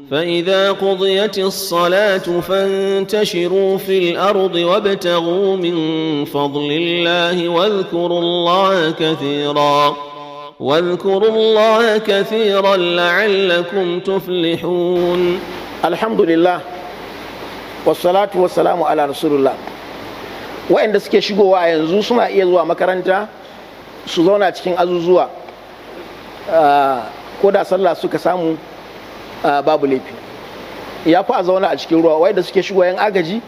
فإذا قضيت الصلاة فانتشروا في الأرض وابتغوا من فضل الله واذكروا الله كثيرا لعلكم تفلحون. الحمد لله والصلاة والسلام على رسول الله. Waɗanda suke shigowa yanzu suna iya zuwa makaranta su zauna cikin azuzuwa ko da sallah suka samu babu laifi, ya fi a zauna a cikin ruwa. Waɗanda suke shigowa yan agaji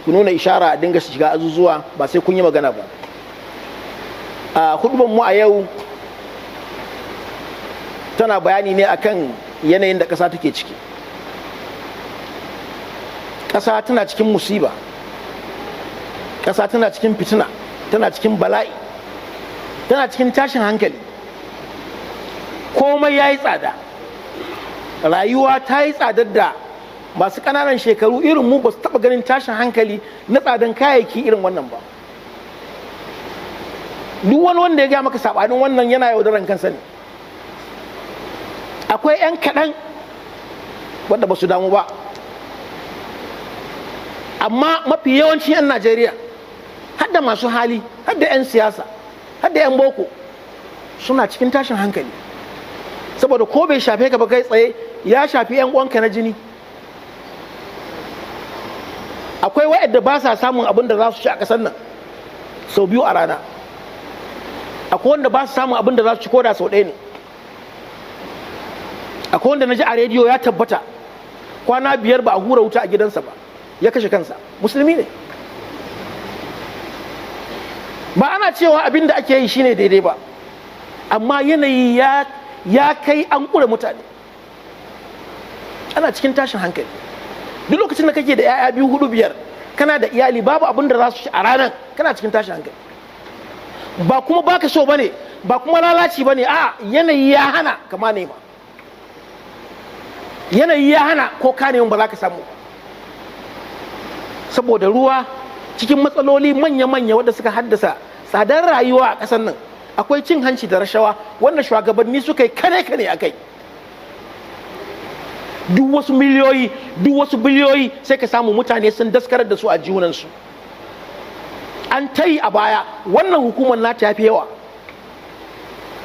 ku nuna ishara a dinga shiga azuzuwa ba sai kun yi magana ba. Hudubar mu a yau tana bayani ne akan yanayin da ƙasa take ciki. Ƙasa tana cikin musiba, ƙasa tana cikin fitina, tana cikin bala'i, tana cikin tashin hankali. Komai ya yi tsada, rayuwa ta yi tsadar da masu ƙananan shekaru irin mu ba su taɓa ganin tashin hankali na tsadan kayayyaki irin wannan ba. Duk wani wanda ya gaya maka saɓanin wannan yana yaudaran kansa ne. Akwai 'yan kaɗan wanda ba su damu ba, amma mafi yawancin 'yan Najeriya, hadda masu hali, hadda 'yan siyasa, hadda 'yan boko, suna cikin tashin hankali. Saboda ko bai shafe ka ba kai tsaye, ya shafi 'yan uwanka na jini. Akwai waɗanda ba sa samun abin da za su ci a ƙasar nan sau biyu a rana. Akwai wanda ba su samun abin da za su ci koda sau ɗaya ne. Akwai wanda na ji a rediyo ya tabbata kwana 5 ba a hura wuta a gidansa ba, ya kashe kansa. Musulmi ne. Ba ana cewa abin da ake yi shine daidai ba, amma yanayi ya kai an ƙure mutane. Ana cikin tashin hankali. Duk lokacin da kake da 'ya'ya 2, 4, 5 kana da iyali, babu abin da za su ci a ranar, kana cikin tashin hankali. Ba kuma baka so bane, ba kuma lalaci bane, a yanayi ya hana kama nema. Yanayi ya hana ko ka neman ba za ka samu. Saboda ruwa cikin matsaloli manya-manya wadda suka haddasa tsadar rayuwa a ƙasar nan, akwai cin hanci da rashawa wanda shugabanni suka yi kane-kane a kai. Duk wasu miliyoyi, duk wasu biliyoyi sai ka samu mutane sun daskarar da su a junansu. An ta yi a baya, wannan hukumar nata ya fi yawa.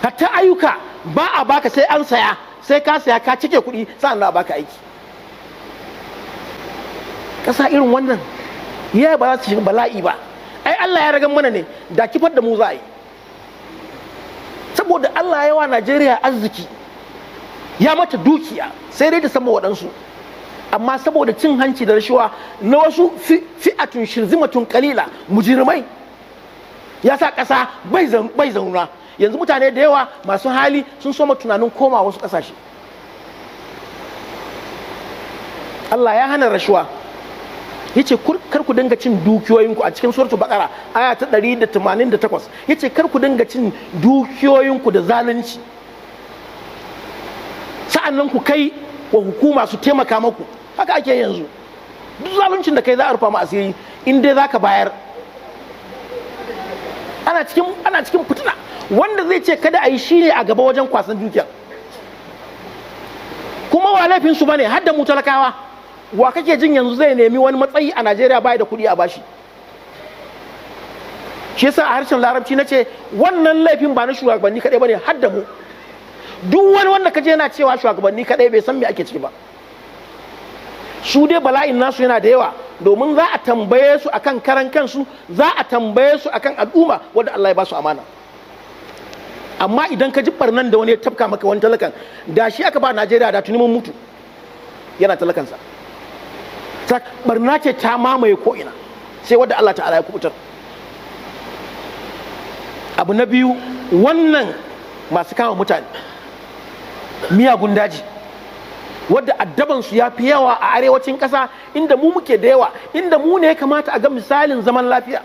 Hatta ayyuka ba a baka sai an saya, sai ka saya ka cike kuɗi sa'an a baka aiki. Ƙasa irin wannan ya ba za su shiga bala'i ba. Ai Allah ya ragan mana ne, da kifar da mu za a yi. Saboda Allah ya wa Najeriya arziki, ya mata dukiya, sai dai ta sama waɗansu. Amma saboda cin hanci da rashawa na wasu fi'atun shirzimatun kalila mujirmai, ya sa ƙasa bai zauna. Yanzu mutane da yawa masu hali sun soma tunanin koma wasu ƙasashe. Allah ya hana rashawa, yace kar ku dinga cin dukiyoyinku a cikin suratul baqara aya ta 188. Yace kar ku dinga cin dukiyoyinku da zalunci, sa'annan ku kai wa hukuma su taimaka maku. Haka ake yanzu. Duk zaluncin da kai za a rufa ma asiri in dai zaka bayar. Ana cikin fitina. Wanda zai ce kada a yi shine a gaba wajen kwasan dukiya. Kuma wa laifin su bane, har da mu talakawa. Wa kake jin yanzu zai nemi wani matsayi a Najeriya bai da kuɗi a bashi? Shi yasa a harshen Larabci nace wannan laifin ba na shugabanni kadai bane, har da mu. Duk wani wanda kaje yana cewa shugabanni kadai bai san me ake ciki ba. Su dai bala'in nasu yana da yawa, domin za a tambaye su akan karan kansu, za a tambaye su akan al'umma wanda Allah ya ba su amana. Amma idan ka ji barnan da wani ya tafka maka wani talakan, da shi aka ba Najeriya da tuni mun mutu yana talakansa. Barna ce ta mamaye ko'ina, sai wadda Allah ta'ala ya kubutar. Abu na biyu, wannan masu kama mutane miyagun daji wadda addabansu ya fi yawa a arewacin ƙasa, inda mu muke da yawa, inda mu ne ya kamata a ga misalin zaman lafiya.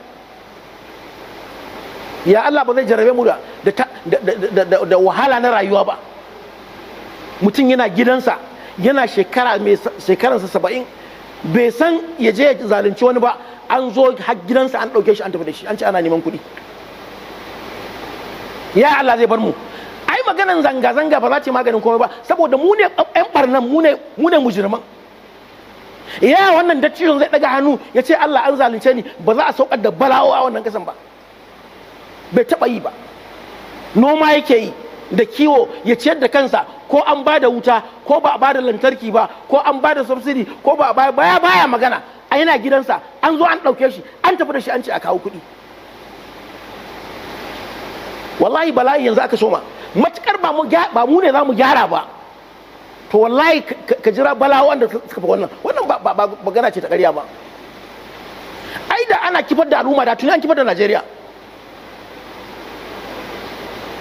Ya Allah ba zai jarabe mu da wahala na rayuwa ba. Mutum yana gidansa, yana shekaransa 70, bai san ya je ya zalunci wani ba, an zo har gidansa an ɗauke shi an tafi da shi, an ce ana neman kuɗi. Ya Allah zai bar mu? Ai maganan zanga-zanga ba za ta yi maganin komai ba, saboda mu ne ƴan barnan, mu ne mujirman. Ya wannan dattijon zai daga hannu ya ce Allah an zalunce ni, ba za a saukar da bala'o a wannan kasan ba, bai taɓa yi ba. Noma yake yi da kiwo ya ciyar da kansa, ko an ba da wuta ko ba a ba da lantarki ba, ko an ba da subsidy ko ba a baya magana. A yana gidansa an zo an ɗauke shi an tafi da shi an ce a kawo kuɗi. Wallahi bala'i yanzu aka soma, matukar ba mu ne za mu gyara ba, to wallahi ka jira bala'o'an da suka fi wannan ba magana ce ta ƙarya ba. Ai da ana kifar da al'umma da tuni an kifar da Najeriya.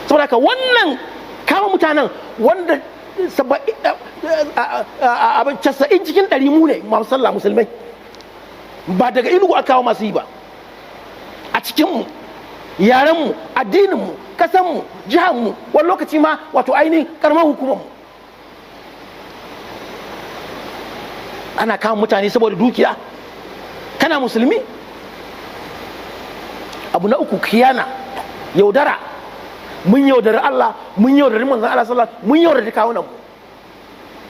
Saboda ka wannan kama mutanen wanda 90 cikin 100 mu ne masu sallah musulmai, ba daga inugu aka kawo masu yi ba. A cikinmu, yarenmu, addininmu, kasanmu, jihanmu, wani lokaci ma wato ainihin karamar hukumarmu, ana kama mutane saboda dukiya. Kana musulmi. Abu na uku, khiyana, yaudara. Mun yaudari Allah, mun yaudari manzon Allah sallallahu alaihi wasallam, mun yaudari kawunanmu.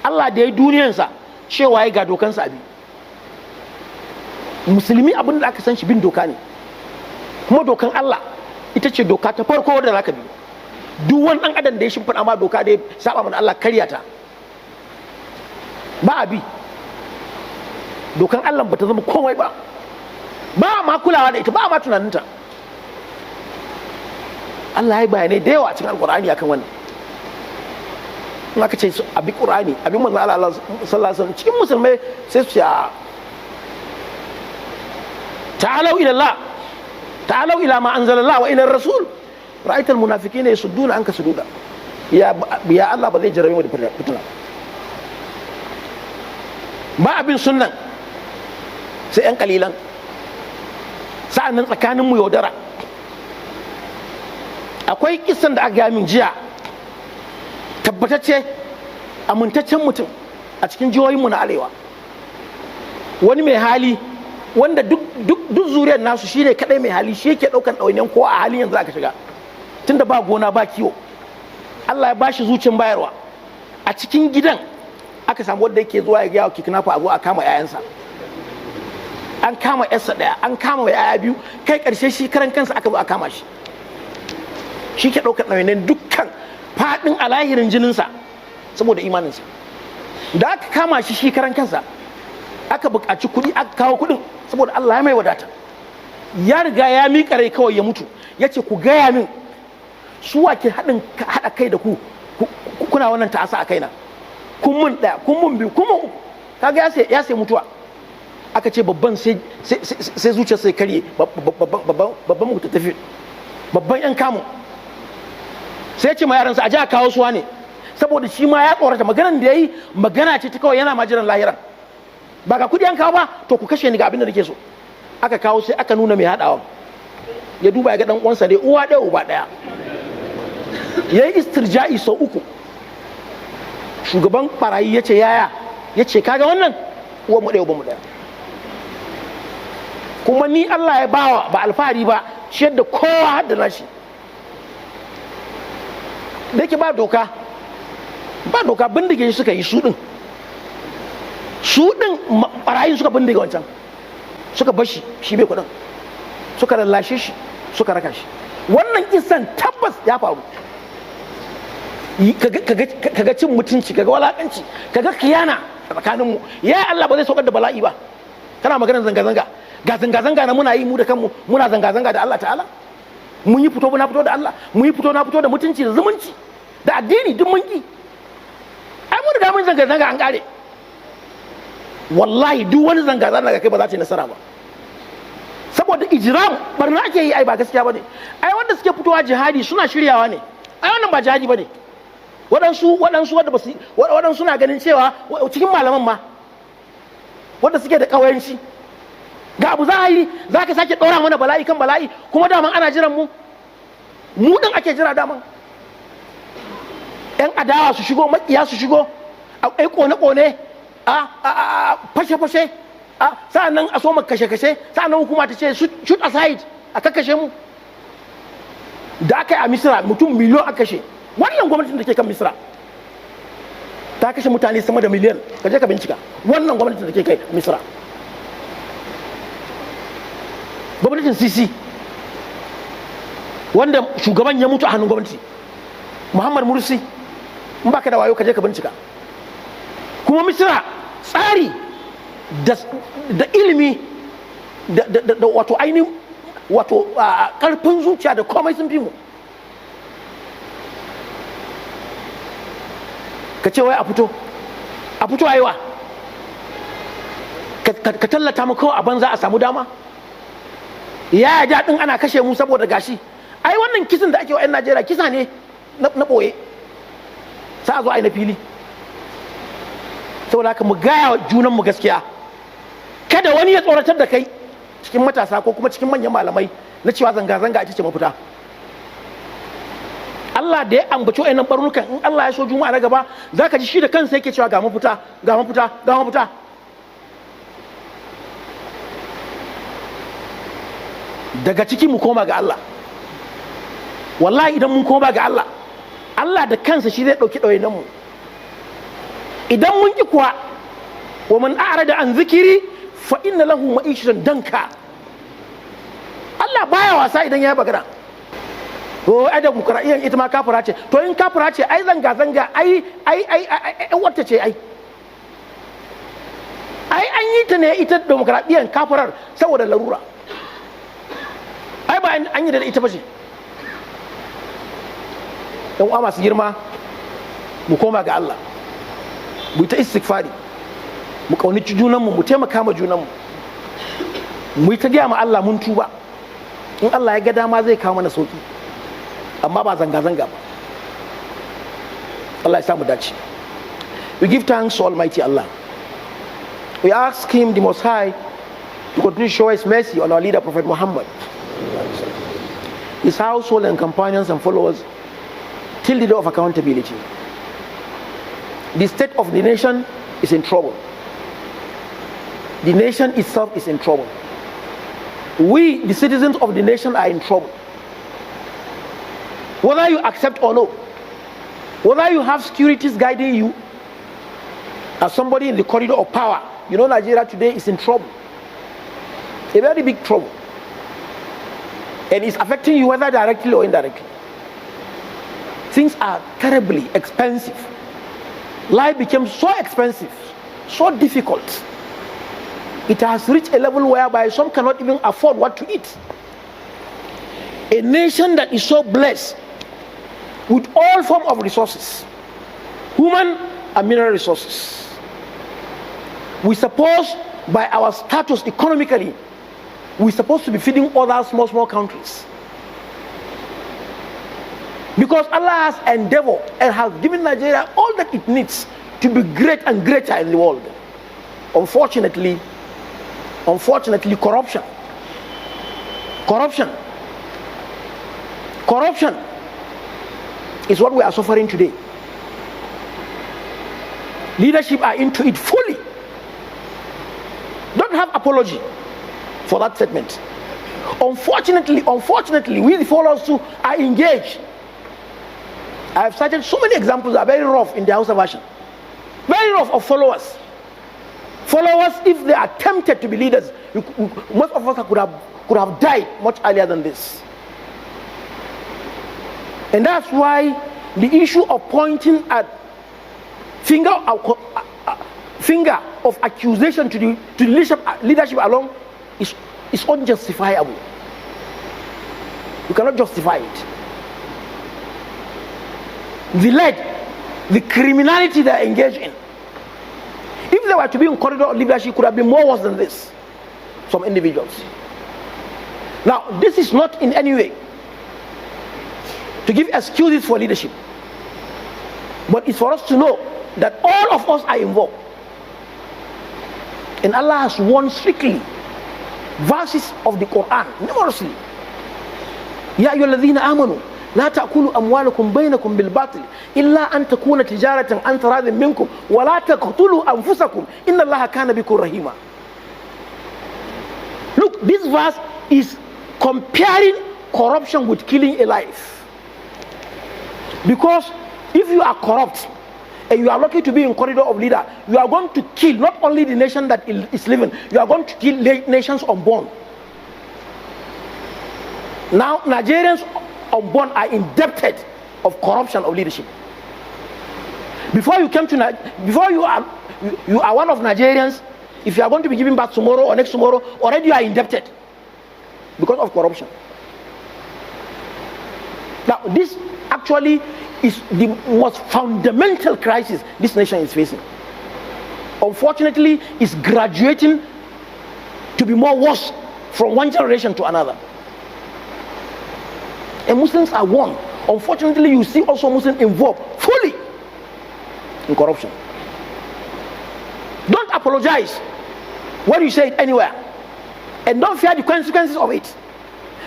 Allah da ya duniyansa cewa ya ga dokansa abi. Musulmi abin da aka san shi bin doka ne, kuma dokan Allah ita ce doka ta farko da zaka bi. Duk wani dan adam da ya shimfiɗa ma doka da ya saba mana Allah, karya ta, ba a bi. Dokan Allah ba ta zama komai ba, ba ma kulawa da ita, ba ma tunaninta. Allah ya bayanai da yawa a cikin Alƙur'ani akan wannan. In aka ce abi Qur'ani, abi manzon Allah sallallahu alaihi wasallam, cikin musulmai sai su ce ta'alau ila Allah, ta'alau ila ma anzalallah wa ila rasul, ra'aital munafiqina yasudduna anka sududa. Ya Allah ba zai jarabe mu da fitina ba. Abin sunnan sai yan kalilan, sa'annan tsakanin mu yaudara. Akwai kisan da aka gaya min jiya, tabbatacce amintaccen mutum a cikin jihohinmu na arewa, wani mai hali wanda duk zuriyar nasu shine kadai mai hali, shi yake daukan ɗawainiyan ko a halin yanzu aka shiga, tunda ba gona ba kiwo. Allah ya bashi zuciyar bayarwa. A cikin gidan aka samu wanda yake zuwa ya gaya wa kikinafa a zo a kama 'ya'yansa. An kama 'yarsa ɗaya, an kama mai 'ya'ya biyu, kai ƙarshe shi karan kansa aka zo a kama shi. Shi ke ɗaukar ɗawainiyan dukkan faɗin alahirin jininsa saboda imaninsa. Da aka kama shi karan kansa, aka buƙaci kuɗi, aka kawo kuɗin saboda Allah ya mai wadata. Ya riga ya miƙa rai kawai ya mutu. Ya ce ku gaya min su wake haɗa kai da ku kuna wannan ta'asa a kaina. Kun mun ɗaya, kun mun biyu, kun mun uku. Kaga ya sai mutuwa. Aka ce babban sai zuciya sai karye, babban mutu tafi, babban 'yan kamun. Sai ce ma yaransa a ji a kawo suwa ne, saboda shi ma ya tsorata. Maganan da ya yi magana ce ta kawai yana majiran lahiran. Ba ga kudi an kawo ba, to ku kashe ni ga abin da nake so. Aka kawo sai aka nuna mai haɗawa, ya duba ya ga ɗan uwansa dai uwa ɗaya uba ɗaya. Ya yi istirja'i sau 3. Shugaban barayi ya ce yaya, ya ce kaga wannan uwa mu ɗaya uba mu ɗaya. Kuma ni Allah ya bawa ba alfahari ba, shi yadda kowa hadda nashi. Da yake ba doka bindige shi suka yi su ɗin ɓarayin suka bindige wancan, suka bashi shi bai kuɗin, suka lallashe shi, suka raka shi. Wannan kisan tabbas ya faru. Kaga cin mutunci, kaga walakanci, kaga kiyana a tsakaninmu. Ya Allah ba zai saukar da bala'i ba. Kana maganar zanga-zanga, ga zanga-zanga na muna yi mu da kanmu, muna zanga-zanga da Allah ta'ala. Mun yi fito na fito da Allah, mun yi fito na fito da mutunci da zumunci da addini, duk mun ki. Ai mun riga mun zanga-zanga an kare. Wallahi duk wani zanga-zanga ga kai ba za ta yi nasara ba, saboda ijram barna ake yi. Ai ba gaskiya bane. Ai wanda suke fitowa jihadi suna shiryawa ne. Ai wannan ba jihadi bane. Waɗansu wanda ba su, waɗansu suna ganin cewa cikin malaman ma wanda suke da ƙawayenci, ga abu za a yi, za ka sake ɗora mana bala'i kan bala'i, kuma daman ana jiran mu ɗin ake jira daman. 'Yan adawa su shigo, maƙiya su shigo, a ƙone-ƙone, a fashe-fashe, sa'annan a soma kashe-kashe, sa'annan hukuma ta ce shoot aside, a kakkashe mu. Da aka yi a Misira mutum miliyon aka kashe, wannan gwamnatin da ke kan Misra ta kashe mutane sama da miliyan, ka je ka bincika. Wannan gwamnatin da ke kai Misra, gwamnatin Sisi, wanda shugaban ya mutu a hannun gwamnati, Muhammad Mursi, in baka da wayo ka je ka bincika. Kuma Misra tsari da ilimi da wato ainihin wato karfin zuciya da komai sun fi mu. Ka ce wai a fito aiwa ka tallata mu kawai a banza a samu dama. Ya daɗin ana kashe mu saboda gashi. Ai wannan kisan da ake wa 'yan Najeriya kisa ne na ɓoye, sai a zo a yi na fili. Saboda haka mu gaya wa junanmu gaskiya, kada wani ya tsoratar da kai cikin matasa ko kuma cikin manyan malamai na cewa zanga-zanga ita ce mafita. Allah da ya ambaci wa'annan barnukan, in Allah ya so juma'a na gaba za ka ji shi da kansa yake cewa ga mafita, ga mafita, ga mafita. Daga ciki mu koma ga Allah. Wallahi idan mun koma ga Allah, Allah da kansa shi zai ɗauki ɗawainanmu mu. Idan mun ki kuwa, wa man a'rada an zikiri fa inna lahu ma'ishatan danka. Allah baya wasa idan ya yi magana. To ai demokradiyyar ita ma kafira ce. To in kafira ce ai zanga ai wata ce ai. Ai an yi ta ne ita demokradiyyar kafirar saboda larura. Ai ba an yi da ita ba ce. Yan uwa masu girma, mu koma ga Allah. Mu ta istighfari, mu kaunaci junanmu, mu taimaka ma junanmu, mu ta gaya ma Allah mun tuba. In Allah ya ga dama zai kawo mana sauki, amma ba zanga-zanga ba. Allah ya samu dace. We give thanks to Almighty Allah. We ask Him, the Most High, to continue to show His mercy on our leader, Prophet Muhammad, his household and companions and followers, till the day of accountability. The state of the nation is in trouble. The nation itself is in trouble. We, the citizens of the nation, are in trouble. Whether you accept or no, whether you have securities guiding you, as somebody in the corridor of power, you know Nigeria today is in trouble. A very big trouble. And it's affecting you whether directly or indirectly. Things are terribly expensive. Life became so expensive, so difficult. It has reached a level whereby some cannot even afford what to eat. A nation that is so blessed with all forms of resources, human and mineral resources. We suppose by our status economically, we're supposed to be feeding other small countries. Because Allah has endeavored and has given Nigeria all that it needs to be great and greater in the world. Unfortunately, corruption is what we are suffering today. Leadership are into it fully. Don't have apology for that statement. Unfortunately, we the followers too are engaged. I have cited so many examples that are very rough in the Hausa version. Very rough of followers. Followers, if they are tempted to be leaders, most of us could have died much earlier than this. And that's why the issue of pointing at finger of accusation to the leadership alone is unjustifiable. You cannot justify it. The criminality they are engaged in, if they were to be in corridor of leadership, could have been more worse than this. Some individuals. Now, this is not in any way to give excuses for leadership, but it's for us to know that all of us are involved. And Allah has warned strictly verses of the Quran numerously. Ya ayyuhalladhina amanu لا تأكلوا أموالكم بينكم بالباطل إلا أن تكون تجارة عن تراض منكم ولا تقتلوا أنفسكم إن الله كان بكم رحيما. Look, this verse is comparing corruption with killing a life. Because if you are corrupt and you are lucky to be in corridor of leader, you are going to kill not only the nation that is living, you are going to kill nations unborn. Now Nigerians unborn are indebted of corruption of leadership. Before you came to before you are one of Nigerians, if you are going to be giving birth tomorrow or next tomorrow, already you are indebted because of corruption. Now this actually is the most fundamental crisis this nation is facing. Unfortunately, it's graduating to be more worse from one generation to another. And Muslims are one. Unfortunately, you see also Muslims involved fully in corruption. Don't apologize when you say it anywhere, and don't fear the consequences of it,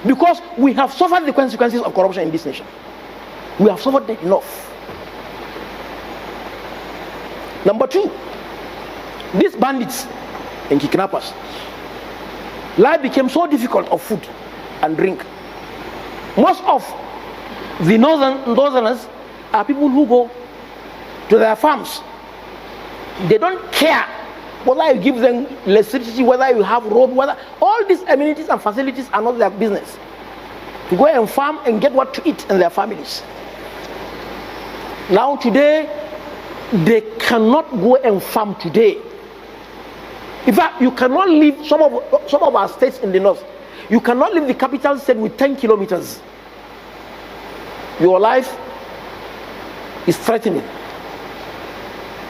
because we have suffered the consequences of corruption in this nation. We have suffered that enough. Number two, these bandits and kidnappers, life became so difficult of food and drink. Most of the northerners are people who go to their farms. They don't care whether you give them electricity, whether you have road, whether all these amenities and facilities are not their business. To go and farm and get what to eat in their families. Now today, they cannot go and farm today. In fact, you cannot leave some of our states in the north. You cannot leave the capital state with 10 kilometers. Your life is threatening.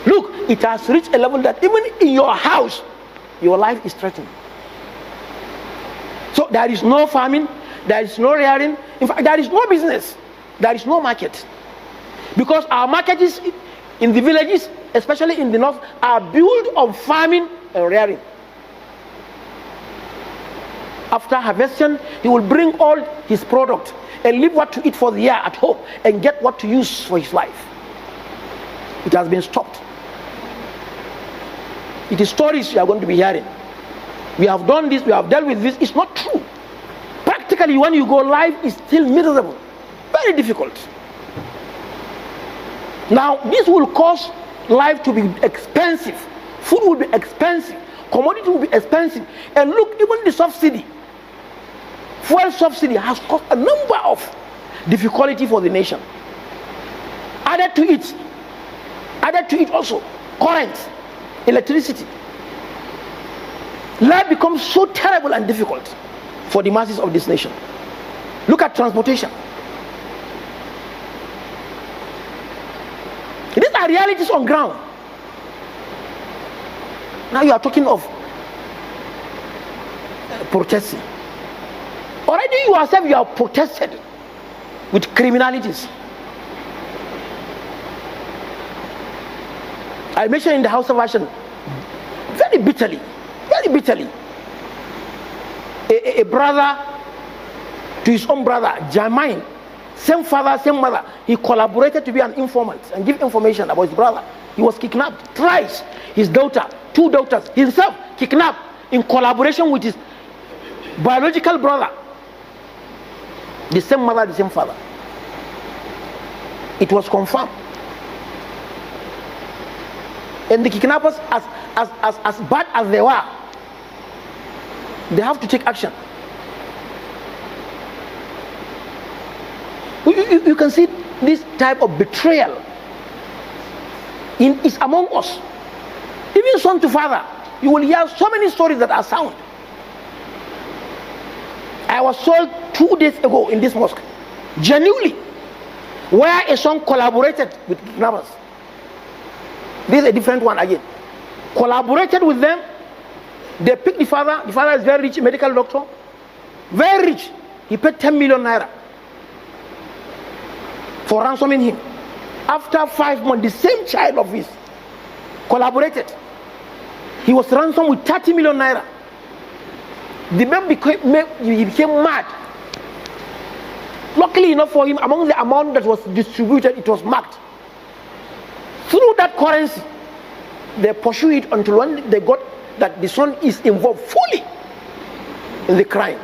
Look, it has reached a level that even in your house, your life is threatened. So there is no farming, there is no rearing. In fact, there is no business, there is no market. Because our markets in the villages, especially in the north, are built on farming and rearing. After harvesting, he will bring all his product and leave what to eat for the year at home and get what to use for his life. It has been stopped. It is stories you are going to be hearing. We have done this, we have dealt with this. It's not true. Practically, when you go live, it's still miserable. Very difficult. Now, this will cause life to be expensive. Food will be expensive. Commodity will be expensive. And look, even the subsidy, fuel subsidy, has caused a number of difficulty for the nation. Added to it also, current, electricity. Life becomes so terrible and difficult for the masses of this nation. Look at transportation. These are realities on ground. Now you are talking of protesting. Already you yourself, you have protested with criminalities. I mentioned in the House of Action very bitterly, a brother to his own brother, Jermaine, same father, same mother, he collaborated to be an informant and give information about his brother. He was kidnapped thrice. His daughter, 2 daughters, himself kidnapped in collaboration with his biological brother. The same mother, the same father. It was confirmed. And the kidnappers, as bad as they were, they have to take action. You can see this type of betrayal is among us. Even son to father, you will hear so many stories that are sound. I was told 2 days ago in this mosque, genuinely, where a son collaborated with kidnappers. This is a different one again. Collaborated with them. They picked the father. The father is very rich, medical doctor. Very rich. He paid 10 million naira for ransoming him. After 5 months, the same child of his collaborated. He was ransomed with 30 million naira. The man became mad. Luckily enough for him, among the amount that was distributed, it was marked. Through that currency, they pursue it until when they got that the son is involved fully in the crime.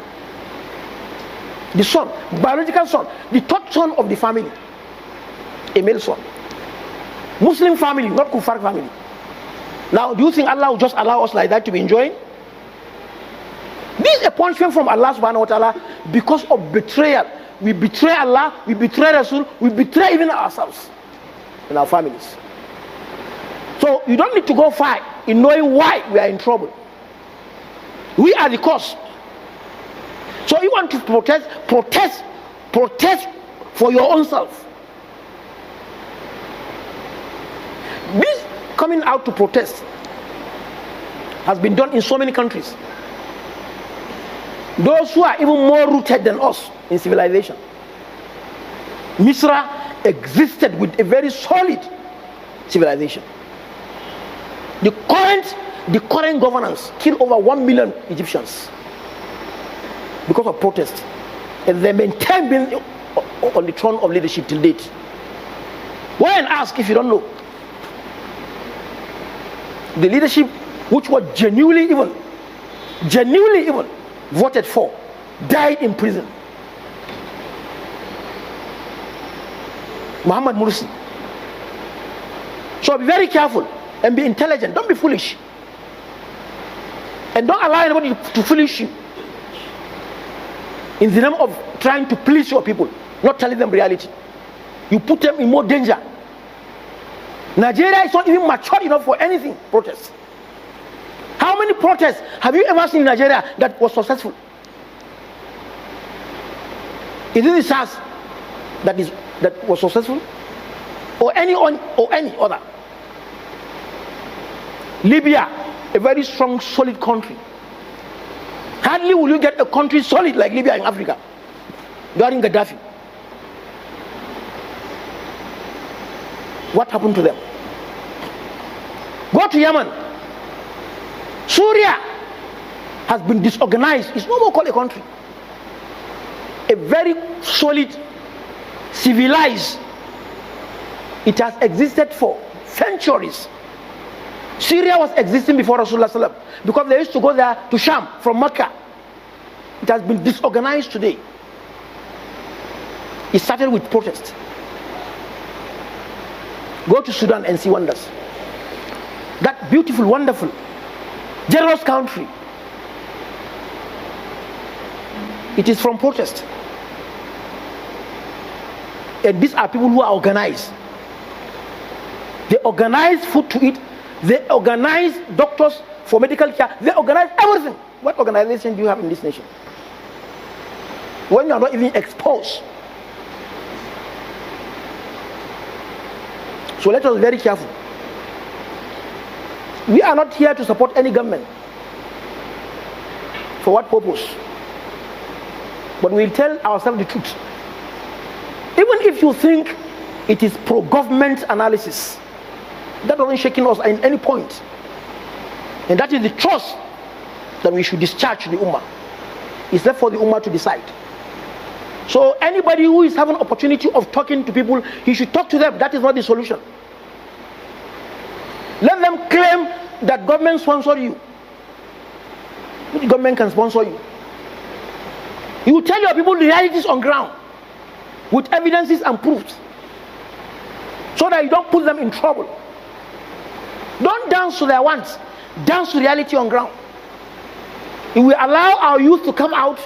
The son, biological son, the third son of the family. a male son. Muslim family, not Kufar family. Now, do you think Allah will just allow us like that to be enjoying? This is a punishment from Allah subhanahu wa ta'ala because of betrayal. We betray Allah, we betray Rasul, we betray even ourselves and our families. So you don't need to go far in knowing why we are in trouble. We are the cause. So you want to protest for your own self. This coming out to protest has been done in so many countries. Those who are even more rooted than us in civilization. Misra existed with a very solid civilization. The current governance killed over 1 million Egyptians because of protest, and they maintain being on the throne of leadership till date. Go and ask if you don't know. The leadership which was genuinely evil, voted for, died in prison. Muhammad Mursi. So be very careful and be intelligent. Don't be foolish. And don't allow anybody to foolish you in the name of trying to please your people, not telling them reality. You put them in more danger. Nigeria is not even mature enough for anything protests. How many protests have you ever seen in Nigeria that was successful? Is it the SARS that was successful, or any other? Libya, a very strong, solid country. Hardly will you get a country solid like Libya in Africa during Gaddafi. What happened to them? Go to Yemen. Syria has been disorganized. It's no more called a country. A very solid, civilized. It has existed for centuries. Syria was existing before Rasulullah Sallam, because they used to go there to Sham from Mecca. It has been disorganized today. It started with protest. Go to Sudan and see wonders. That beautiful, wonderful, generous country. It is from protest. And these are people who are organized. They organize food to eat. They organize doctors for medical care. They organize everything. What organization do you have in this nation? When you are not even exposed. So let us be very careful. We are not here to support any government. For what purpose? But we'll tell ourselves the truth. Even if you think it is pro-government analysis, that doesn't shake us at any point. And that is the trust that we should discharge to the Ummah. It's left for the Ummah to decide. So anybody who is having opportunity of talking to people, he should talk to them. That is not the solution. Let them claim that government sponsor you. Which government can sponsor you? You will tell your people the realities on ground with evidences and proofs, so that you don't put them in trouble. Don't dance to their wants. Dance to reality on ground. If we allow our youth to come out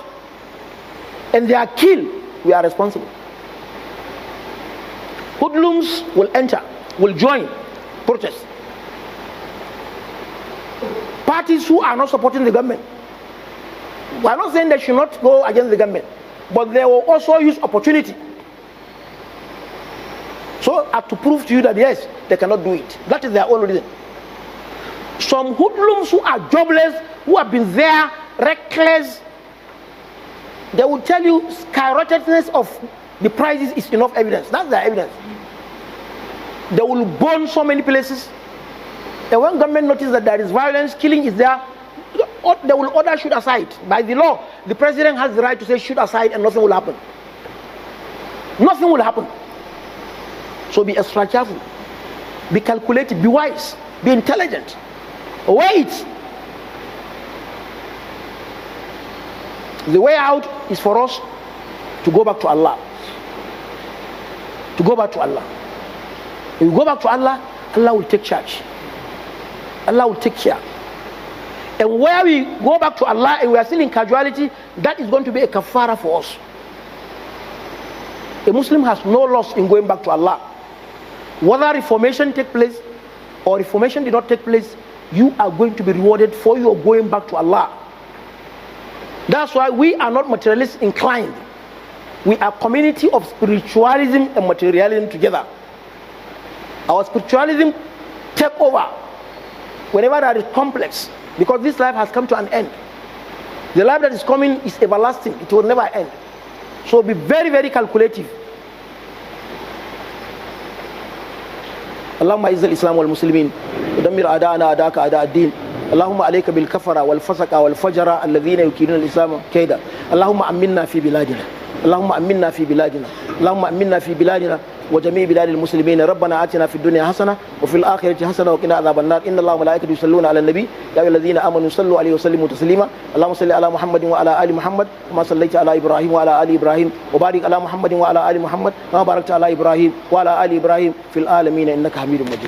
and they are killed, we are responsible. Hoodlums will enter, will join protests. Parties who are not supporting the government, we are not saying they should not go against the government, but they will also use opportunity so as to prove to you that yes, they cannot do it. That is their own reason. Some hoodlums who are jobless, who have been there, reckless, they will tell you skyrocketness of the prices is enough evidence. That's their evidence. They will burn so many places. And when government notices that there is violence, killing is there, they will order shoot aside. By the law, the president has the right to say shoot aside and nothing will happen. Nothing will happen. So be extra careful. Be calculated, be wise, be intelligent. Wait. The way out is for us to go back to Allah. To go back to Allah. If we go back to Allah, Allah will take charge. Allah will take care. And where we go back to Allah and we are still in casualty, that is going to be a kafara for us. A Muslim has no loss in going back to Allah. Whether reformation take place or reformation did not take place, you are going to be rewarded for your going back to Allah. That's why we are not materialist inclined. We are a community of spiritualism and materialism together. Our spiritualism take over whenever that is complex, because this life has come to an end. The life that is coming is everlasting. It will never end. So be very, very calculative. اللهم اعز الاسلام والمسلمين ودمر اعداءنا اعداءك اعداء الدين اللهم عليك بالكفره والفسق والفجر الذين يكيدون الاسلام كيدا اللهم امنا في بلادنا اللهم امنا في بلادنا اللهم امنا في بلادنا وجميع بلاد المسلمين ربنا آتنا في الدنيا حسنة وفي الآخرة حسنة وقنا عذاب النار إن الله وملائكته يصلون على النبي يا أيها الذين آمنوا صلوا عليه وسلموا تسليما اللهم صل على محمد وعلى آل محمد كما صليت على إبراهيم وعلى آل إبراهيم وبارك على محمد وعلى آل محمد كما باركت على إبراهيم وعلى آل إبراهيم في العالمين إنك حميد مجيد